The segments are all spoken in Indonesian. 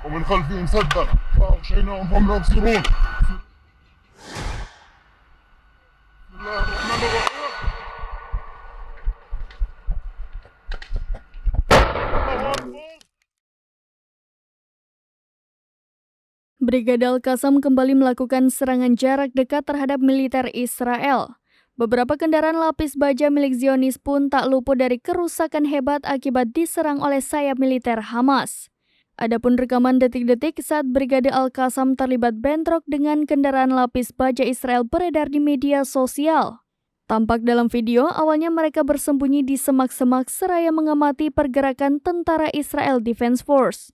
ومن خلفهم سدا فأغشيناهم فهم لا يبصرون. بسم الله الرحمن الرحيم. الله أكبر. Brigade Al-Qassam kembali melakukan serangan jarak dekat terhadap militer Israel. Beberapa kendaraan lapis baja milik Zionis pun tak luput dari kerusakan hebat akibat diserang oleh sayap militer Hamas. Adapun rekaman detik-detik saat Brigade Al-Qassam terlibat bentrok dengan kendaraan lapis baja Israel beredar di media sosial. Tampak dalam video, awalnya mereka bersembunyi di semak-semak seraya mengamati pergerakan tentara Israel Defense Force.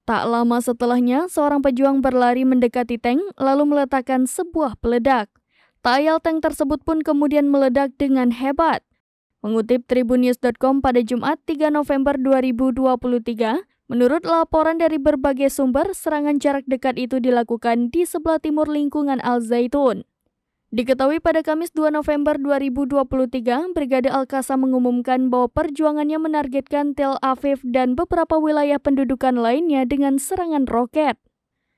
Tak lama setelahnya, seorang pejuang berlari mendekati tank lalu meletakkan sebuah peledak. Tak ayal tank tersebut pun kemudian meledak dengan hebat. Mengutip tribunnews.com pada Jumat 3 November 2023, menurut laporan dari berbagai sumber, serangan jarak dekat itu dilakukan di sebelah timur lingkungan Al-Zaitun. Diketahui pada Kamis 2 November 2023, Brigade Al-Qassam mengumumkan bahwa perjuangannya menargetkan Tel Aviv dan beberapa wilayah pendudukan lainnya dengan serangan roket.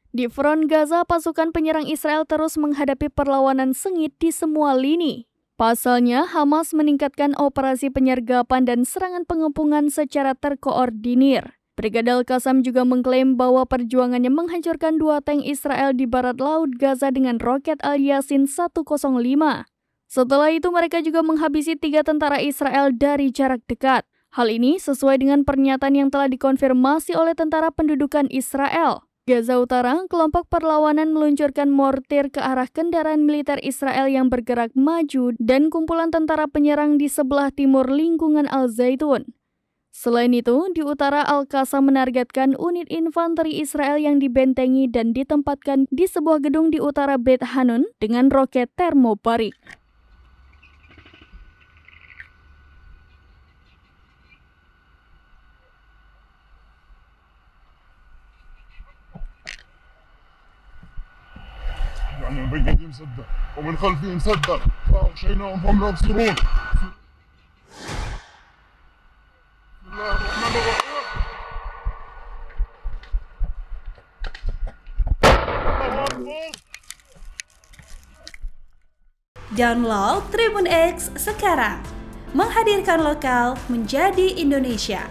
Di front Gaza, pasukan penyerang Israel terus menghadapi perlawanan sengit di semua lini. Pasalnya, Hamas meningkatkan operasi penyergapan dan serangan pengepungan secara terkoordinir. Brigade Al-Qassam juga mengklaim bahwa perjuangannya menghancurkan 2 tank Israel di barat laut Gaza dengan roket Al-Yasin 105. Setelah itu mereka juga menghabisi 3 tentara Israel dari jarak dekat. Hal ini sesuai dengan pernyataan yang telah dikonfirmasi oleh tentara pendudukan Israel. Gaza Utara, kelompok perlawanan meluncurkan mortir ke arah kendaraan militer Israel yang bergerak maju dan kumpulan tentara penyerang di sebelah timur lingkungan Al-Zaitun. Selain itu, di utara Al-Qassam menargetkan unit infanteri Israel yang dibentengi dan ditempatkan di sebuah gedung di utara Beit Hanun dengan roket termobarik. يعني من بين أيديهم سدا ومن خلفهم سدا فأغشيناهم فهم لا يبصرون. بسم الله الرحمن الرحيم. الله أكبر. Download Tribun X sekarang, menghadirkan lokal menjadi Indonesia.